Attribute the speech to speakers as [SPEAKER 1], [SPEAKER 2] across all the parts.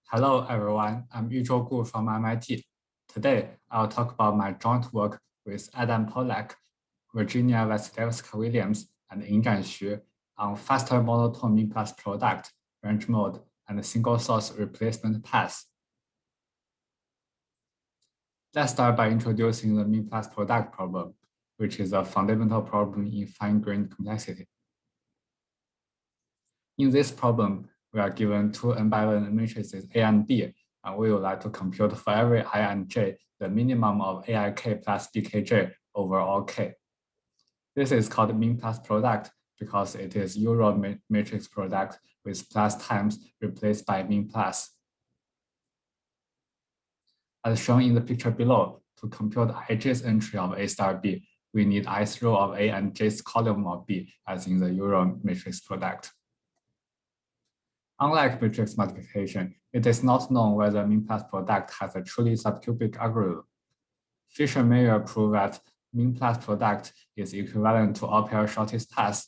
[SPEAKER 1] Hello, everyone. I'm Yuzhou from MIT. Today, I'll talk about my joint work with Adam Polak, Virginia Vassilevska Williams, and Yinzhan Xu on faster monotone mean plus product, range mode, and single source replacement path. Let's start by introducing the mean plus product problem, which is a fundamental problem in fine-grained complexity. In this problem, we are given two n-by-n matrices A and B, and we would like to compute for every I and j the minimum of aik plus bkj over all k. This is called mean plus product because it is Yuzhou matrix product with plus times replaced by mean plus. As shown in the picture below, to compute ij's entry of A star B, we need ith row of A and j's column of B as in the Yuzhou matrix product. Unlike matrix multiplication, it is not known whether mean plus product has a truly subcubic algorithm. Fisher-Mayer proved that mean plus product is equivalent to all pair shortest path.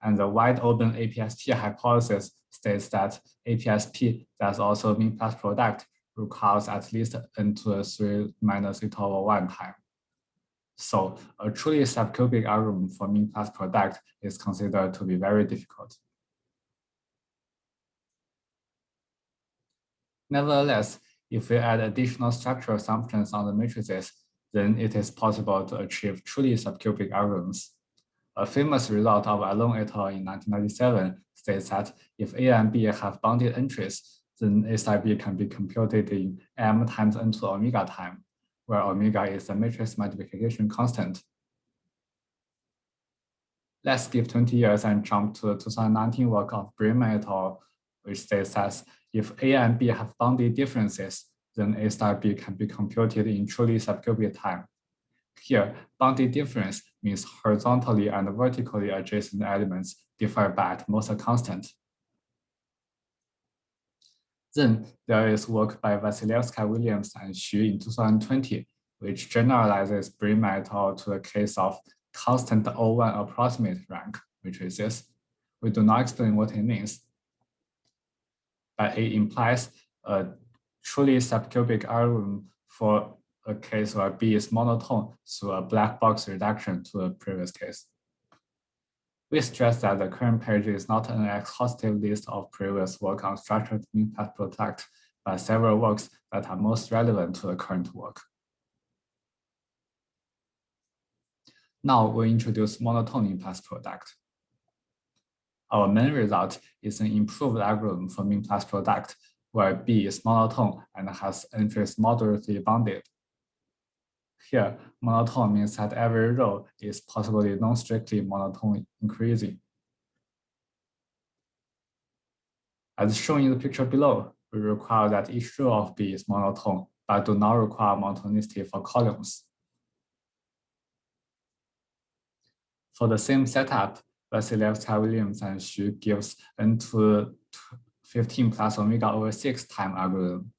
[SPEAKER 1] And the wide open APSP hypothesis states that APSP that's also mean plus product requires at least n to the 3 minus eta over 1 time. So a truly subcubic algorithm for mean plus product is considered to be very difficult. Nevertheless, if we add additional structural assumptions on the matrices, then it is possible to achieve truly subcubic algorithms. A famous result of Alon et al. In 1997 states that if A and B have bounded entries, then A star B can be computed in m times n to omega time, where omega is the matrix multiplication constant. Let's skip 20 years and jump to the 2019 work of Bremen et al., which states that if A and B have bounded differences, then A star B can be computed in truly subcubic time. Here, bounded difference means horizontally and vertically adjacent elements differ by at most a constant. Then there is work by Vassilevska, Williams, and Xu in 2020, which generalizes Bremen et al. To the case of constant O1 approximate rank matrices. We do not explain what it means, but it implies a truly subcubic algorithm for a case where B is monotone through a black box reduction to the previous case. We stress that the current page is not an exhaustive list of previous work on structured mean plus product, but several works that are most relevant to the current work. Now we introduce monotone mean plus product. Our main result is an improved algorithm for mean plus product, where B is monotone and has entries moderately bounded. Here, monotone means that every row is possibly non-strictly monotone increasing. As shown in the picture below, we require that each row of B is monotone, but do not require monotonicity for columns. For the same setup, Vassilevska, Williams, and Xu gives n to 15 plus omega over 6 time algorithm.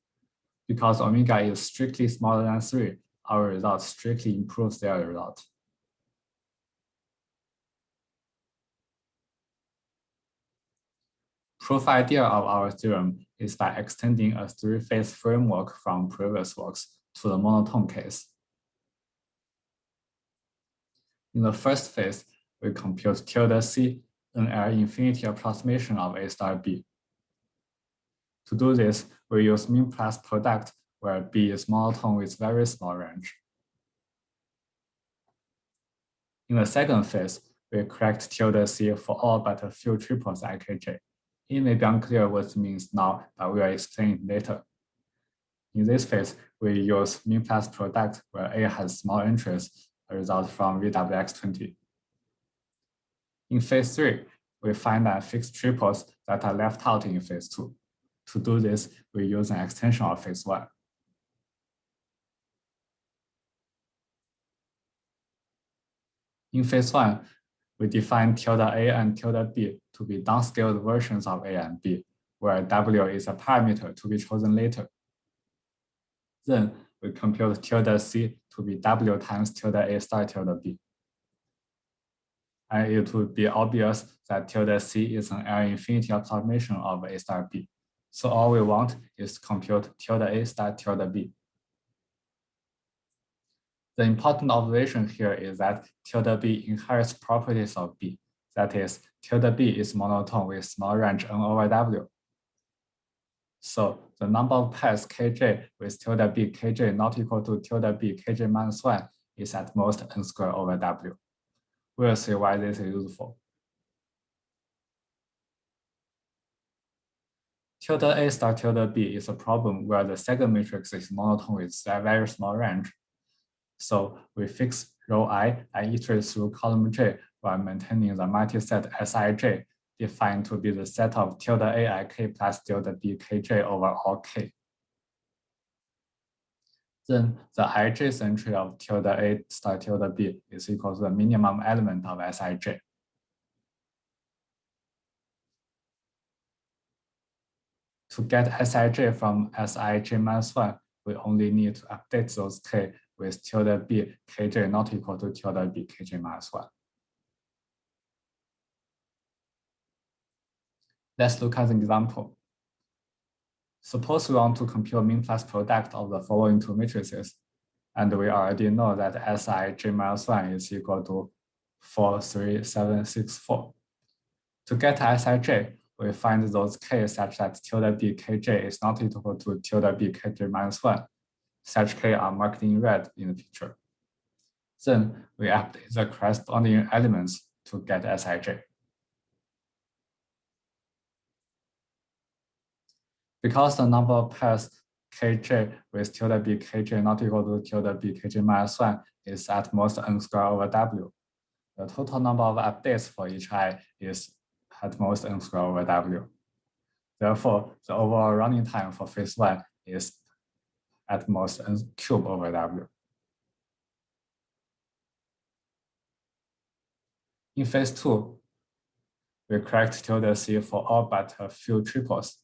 [SPEAKER 1] Because omega is strictly smaller than 3, our result strictly improves their result. Proof idea of our theorem is by extending a three-phase framework from previous works to the monotone case. In the first phase, we compute tilde C, an L infinity approximation of A star B. To do this, we use mean plus product where B is monotone with very small range. In the second phase, we correct tilde C for all but a few triples ikj. It may be unclear what it means now, but we will explain it later. In this phase, we use mean plus product where A has small entries, a result from VWX20. In phase 3, we find and fix triples that are left out in phase 2. To do this, we use an extension of phase 1. In phase 1, we define tilde A and tilde B to be downscaled versions of A and B, where W is a parameter to be chosen later. Then we compute tilde C to be W times tilde A star tilde B. And it would be obvious that tilde C is an L infinity approximation of A star B. So all we want is to compute tilde A star tilde B. The important observation here is that tilde B inherits properties of B. That is, tilde B is monotone with small range n over W. So the number of pairs kj with tilde B kj not equal to tilde B kj minus 1 is at most n squared over W. We'll see why this is useful. Tilde A star tilde B is a problem where the second matrix is monotone with a very small range. So we fix row I and iterate through column J while maintaining the multiset Sij defined to be the set of tilde Aik plus tilde Bkj over all k. Then the ijth entry of tilde A star tilde B is equal to the minimum element of Sij. To get Sij from Sij minus 1, we only need to update those k with tilde B kj not equal to tilde B kj minus 1. Let's look at an example. Suppose we want to compute mean plus product of the following two matrices, and we already know that Sij minus 1 is equal to 4, 3, 7, 6, 4. To get Sij, we find those k such that tilde B kj is not equal to tilde B kj minus 1. Such k are marked in red in the picture. Then we update the corresponding elements to get Sij. Because the number of pairs kj with tilde B kj not equal to tilde B kj minus 1 is at most n squared over W. The total number of updates for each I is at most n squared over W. Therefore, the overall running time for phase 1 is at most n cubed over W. In phase 2, we correct tilde C for all but a few triples.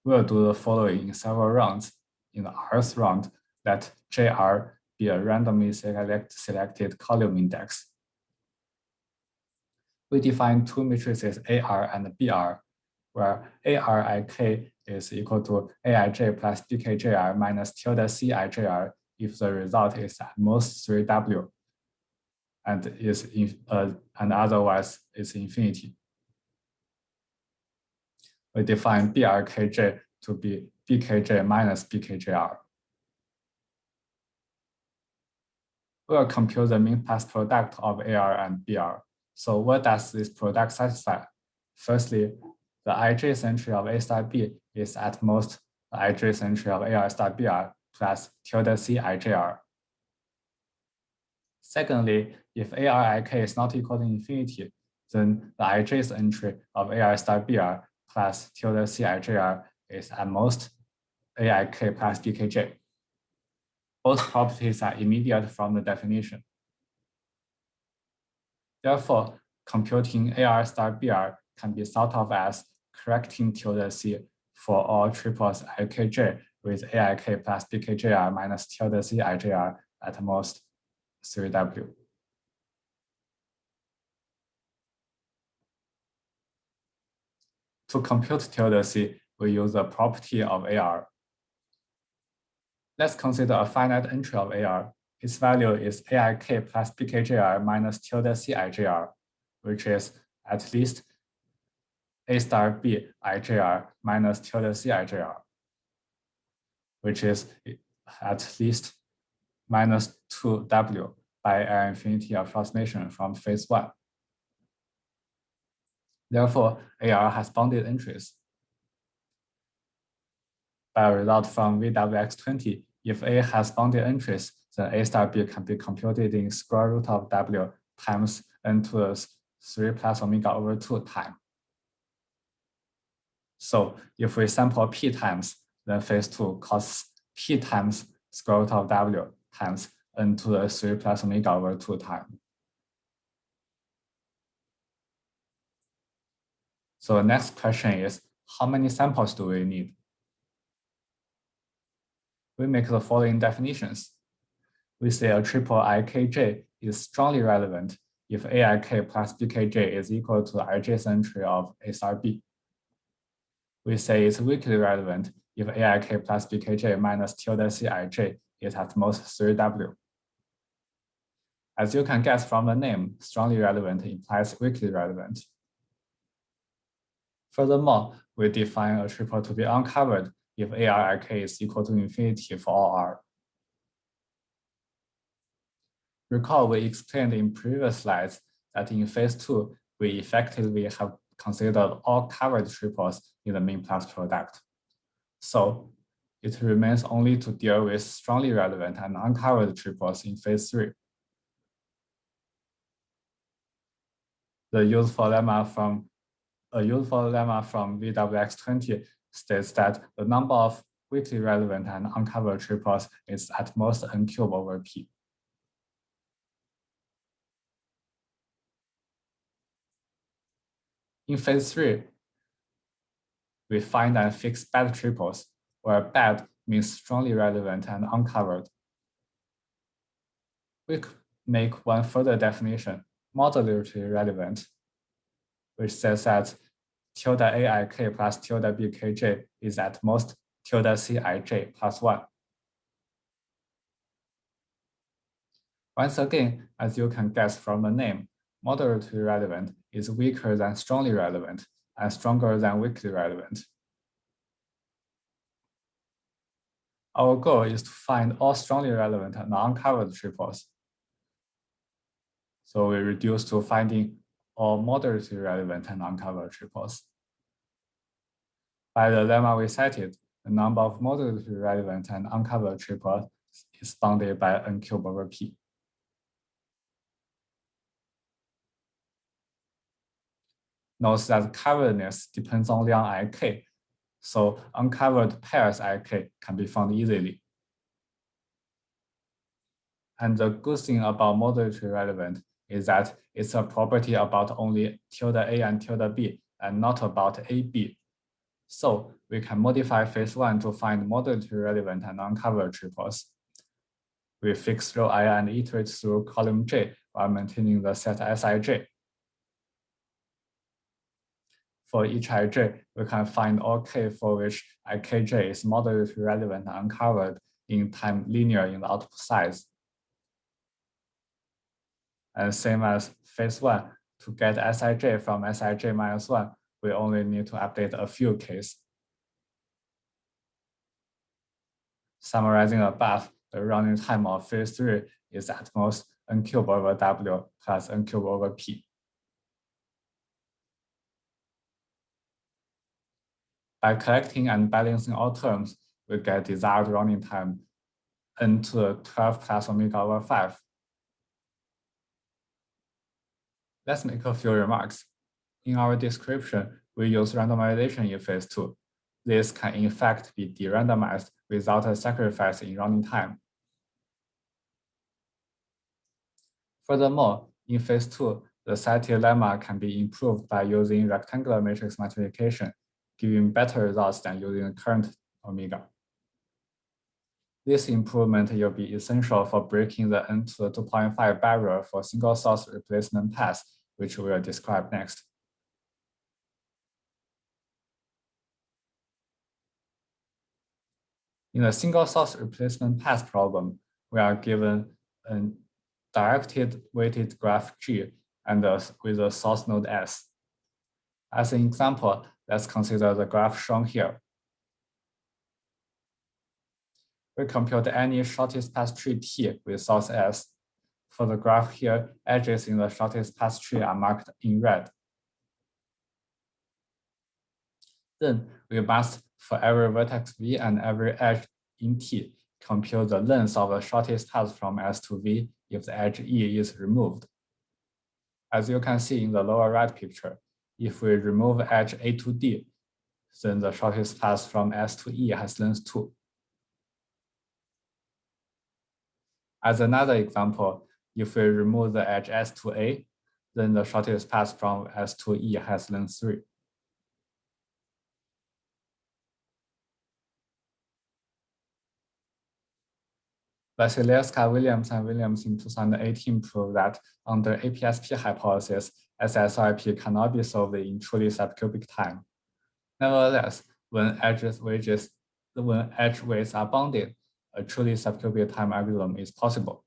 [SPEAKER 1] We'll do the following in several rounds. In the rth round, let JR be a randomly selected column index. We define two matrices AR and BR, where ARIK is equal to AIJ plus BKJR minus tilde CIJR if the result is at most 3W and otherwise is infinity. We define BRKJ to be BKJ minus BKJR. We'll compute the mean plus product of AR and BR. So what does this product satisfy? Firstly, the ijth entry of A star B is at most the ijth entry of AR star BR plus tilde C IJR. Secondly, if ARIK is not equal to infinity, then the ijth entry of AR star BR plus tilde C IJR is at most AIK plus BKJ. Both properties are immediate from the definition. Therefore, computing AR star BR can be thought of as correcting tilde C for all triples IKJ with AIK plus BKJR minus tilde C IJR at most 3W. To compute tilde C, we use the property of AR. Let's consider a finite entry of AR. Its value is AIK plus BKJR minus tilde C IJR, which is at least A star B IJR minus tilde C IJR, which is at least minus 2W by an infinity approximation from phase 1. Therefore, AR has bounded entries. By a result from VWX20, if A has bounded entries, then A star B can be computed in square root of W times n to the 3 plus omega over 2 time. So if we sample P times, then phase 2 costs P times square root of W times n to the 3 plus omega over 2 time. So the next question is, how many samples do we need? We make the following definitions. We say a triple IKJ is strongly relevant if AIK plus BKJ is equal to the ijth entry of A star B. We say it's weakly relevant if AIK plus BKJ minus tilde CIJ is at most 3W. As you can guess from the name, strongly relevant implies weakly relevant. Furthermore, we define a triple to be uncovered if ARIK is equal to infinity for all R. Recall we explained in previous slides that in phase 2, we effectively have considered all covered triples in the mean plus product. So it remains only to deal with strongly relevant and uncovered triples in phase 3. A useful lemma from VWX20 states that the number of weakly relevant and uncovered triples is at most n cubed over p. In phase 3, we find and fix bad triples, where bad means strongly relevant and uncovered. We make one further definition, moderately relevant, which says that tilde AIK plus tilde BKJ is at most tilde CIJ plus 1. Once again, as you can guess from the name, moderately relevant is weaker than strongly relevant and stronger than weakly relevant. Our goal is to find all strongly relevant and uncovered triples. So we reduce to finding all moderately relevant and uncovered triples. By the lemma we cited, the number of moderately relevant and uncovered triples is bounded by n cubed over p. Note that coveredness depends only on IK, so uncovered pairs IK can be found easily. And the good thing about moderately relevant is that it's a property about only tilde A and tilde B and not about AB. So we can modify phase 1 to find moderately relevant and uncovered triples. We fix row I and iterate through column J while maintaining the set Sij. For each ij, we can find all k for which ikj is moderately relevant and uncovered in time linear in the output size. And same as phase 1, to get Sij from Sij minus 1, we only need to update a few k's. Summarizing above, the running time of phase 3 is at most n cubed over W plus n cubed over P. By collecting and balancing all terms, we get desired running time n to 12 plus omega over 5. Let's make a few remarks. In our description, we use randomization in phase 2. This can in fact be de-randomized without a sacrifice in running time. Furthermore, in phase 2, the cited lemma can be improved by using rectangular matrix multiplication, giving better results than using the current omega. This improvement will be essential for breaking the n to the 2.5 barrier for single source replacement path, which we will describe next. In the single source replacement path problem, we are given a directed weighted graph G and with a source node S. As an example, let's consider the graph shown here. We compute any shortest path tree T with source S. For the graph here, edges in the shortest path tree are marked in red. Then we must, for every vertex V and every edge in T, compute the length of the shortest path from S to V if the edge E is removed. As you can see in the lower right picture, if we remove edge A to D, then the shortest path from S to E has length 2. As another example, if we remove the edge S to A, then the shortest path from S to E has length 3. Vassilevska, Williams, and Williams in 2018 proved that under APSP hypothesis, SSRP cannot be solved in truly subcubic time. Nevertheless, when edge weights are bounded, a truly subcubic time algorithm is possible.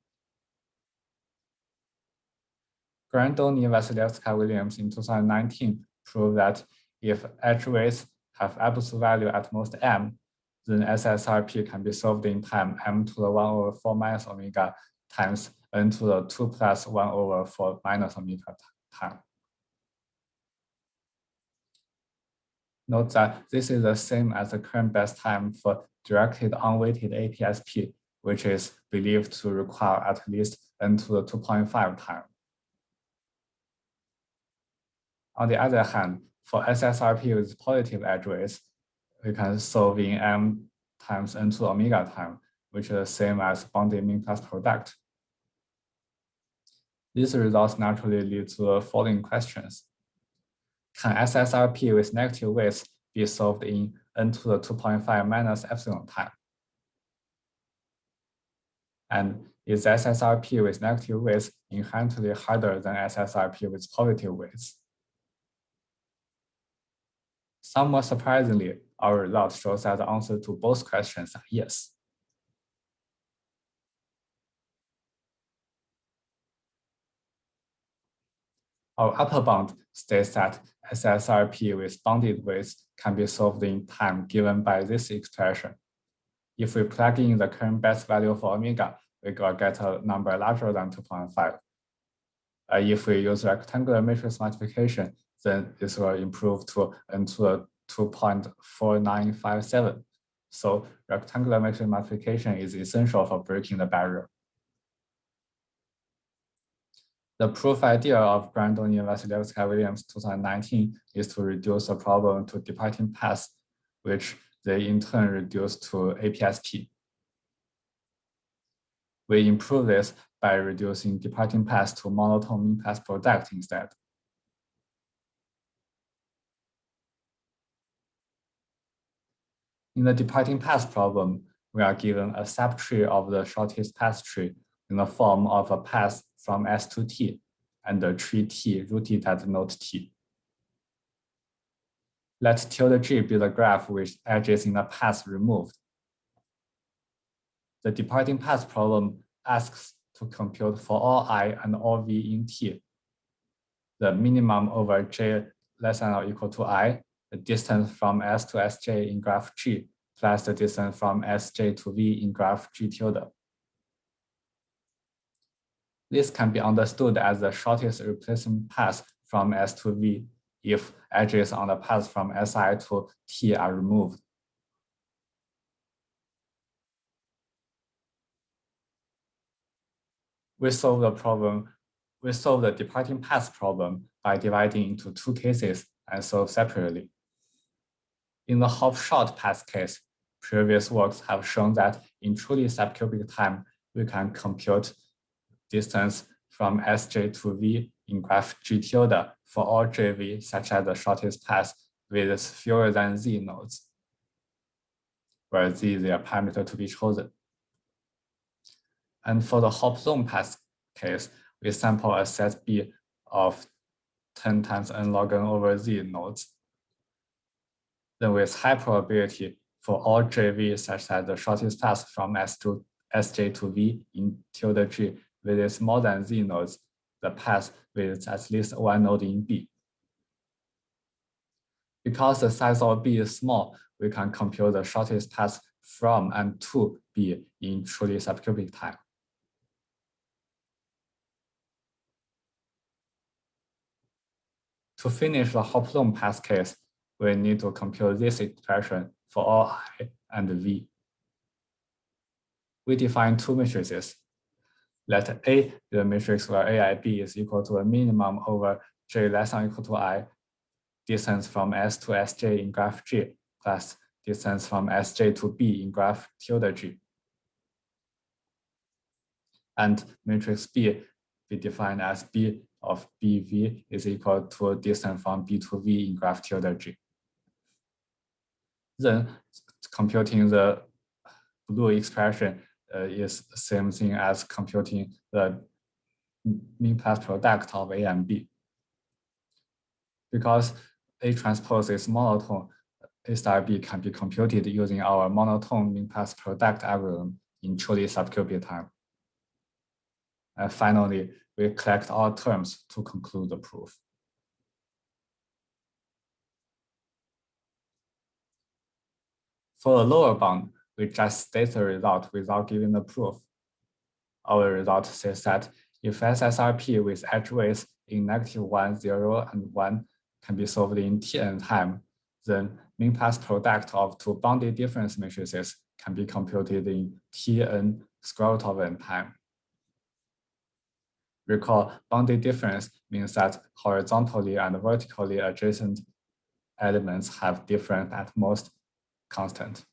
[SPEAKER 1] Grandoni, Vassilevska, Williams in 2019 proved that if edge weights have absolute value at most m, then SSRP can be solved in time m to the 1/4 minus omega times n to the 2 plus 1/4 minus omega time. Note that this is the same as the current best time for directed unweighted APSP, which is believed to require at least n to the 2.5 time. On the other hand, for SSRP with positive edge weights, we can solve in m times n to the omega time, which is the same as bounded mean plus product. These results naturally lead to the following questions. Can SSRP with negative weights be solved in n to the 2.5 minus epsilon time? And is SSRP with negative weights inherently harder than SSRP with positive weights? Somewhat surprisingly, our result shows that the answer to both questions are yes. Our upper bound states that SSRP with bounded weights can be solved in time given by this expression. If we plug in the current best value for omega, we will get a number larger than 2.5. If we use rectangular matrix multiplication, then this will improve to n to the 2.4957. So rectangular matrix multiplication is essential for breaking the barrier. The proof idea of Grandoni, Vassilevska, Williams 2019 is to reduce the problem to departing paths, which they in turn reduce to APSP. We improve this by reducing departing paths to monotone mean plus product instead. In the departing path problem, we are given a subtree of the shortest path tree in the form of a path from S to T and the tree T rooted at node T. Let tilde G be the graph with edges in the path removed. The departing path problem asks to compute for all I and all V in T, the minimum over J less than or equal to I, the distance from S to Sj in graph G, plus the distance from Sj to V in graph G tilde. This can be understood as the shortest replacement path from S to V if edges on the path from Si to T are removed. We solve the departing path problem by dividing into two cases and solve separately. In the hop short path case, previous works have shown that in truly subcubic time, we can compute distance from Sj to V in graph G tilde for all JV such as the shortest path with fewer than Z nodes, where Z is a parameter to be chosen. And for the hop zone path case, we sample a set B of 10 times n log n over Z nodes. Then with high probability for all JV such that the shortest path from Sj to V in tilde G with more than Z nodes, the path with at least one node in B. Because the size of B is small, we can compute the shortest path from and to B in truly subcubic time. To finish the hop zone path case, we need to compute this expression for all I and V. We define two matrices. Let A be the matrix where AIB is equal to a minimum over J less than or equal to I, distance from S to Sj in graph G, plus distance from Sj to B in graph tilde G. And matrix B be defined as B of BV is equal to distance from B to V in graph tilde G. Then computing the blue expression is the same thing as computing the mean plus product of A and B. Because A transpose is monotone, A star B can be computed using our monotone mean-pass product algorithm in truly subqubit time. And finally, we collect all terms to conclude the proof. For the lower bound, we just state the result without giving the proof. Our result says that if SSRP with edge weights in -1, 0, and 1 can be solved in Tn time, then mean-pass product of two bounded difference matrices can be computed in Tn square root of n time. Recall, bounded difference means that horizontally and vertically adjacent elements have different at most constant.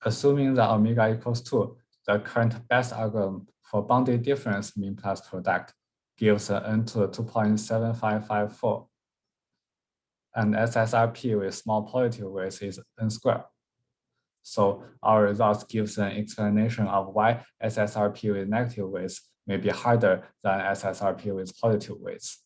[SPEAKER 1] Assuming that omega equals 2, the current best algorithm for bounded difference mean-pass product gives an n to 2.7554, and SSRP with small positive weights is n squared. So our results gives an explanation of why SSRP with negative weights may be harder than SSRP with positive weights.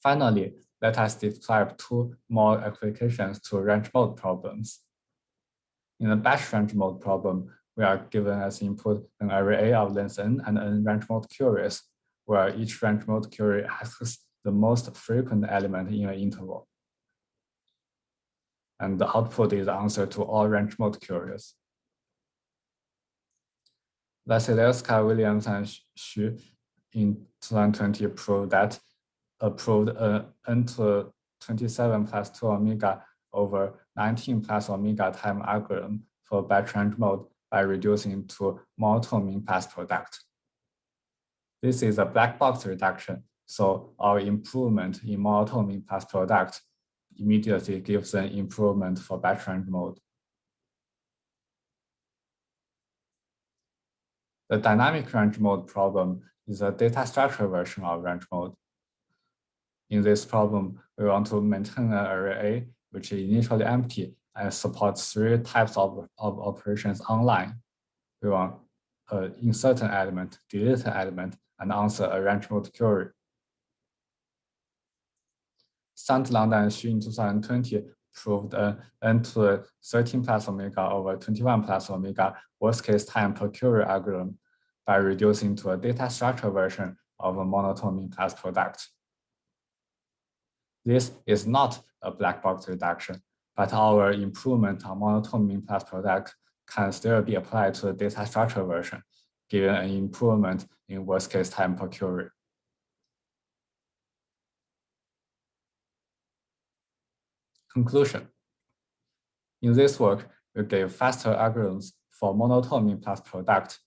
[SPEAKER 1] Finally, let us describe two more applications to range mode problems. In the batch range mode problem, we are given as input an array of length n and n range mode queries, where each range mode query asks the most frequent element in an interval. And the output is the answer to all range mode queries. Vassilevska, Williams, and Xu in 2020 proved n to 27 plus 2 omega over 19 plus omega time algorithm for batch range mode by reducing to monotone mean-pass product. This is a black box reduction, so our improvement in monotone mean-pass product immediately gives an improvement for batch range mode. The dynamic range mode problem is a data structure version of range mode. In this problem, we want to maintain an array which is initially empty and supports three types of operations online. We want insert an element, delete an element, and answer a range mode query. Sandland and Xu in 2020 proved n to 13 plus omega over 21 plus omega worst case time per query algorithm by reducing to a data structure version of a monotone mean-pass product. This is not a black box reduction, but our improvement on monotone mean-pass product can still be applied to the data structure version, giving an improvement in worst case time per query. Conclusion. In this work, we gave faster algorithms for monotone mean-pass product,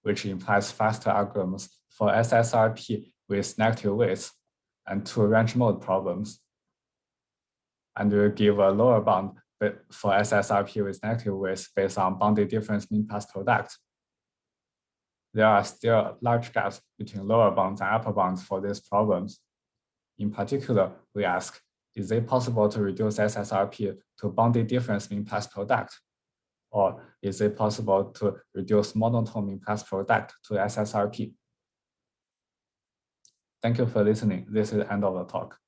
[SPEAKER 1] which implies faster algorithms for SSRP with negative weights and two range mode problems. And we'll give a lower bound for SSRP with negative weights based on bounded difference mean-pass product. There are still large gaps between lower bounds and upper bounds for these problems. In particular, we ask, is it possible to reduce SSRP to bounded difference mean-pass product? Or is it possible to reduce monotone mean-pass product to SSRP? Thank you for listening. This is the end of the talk.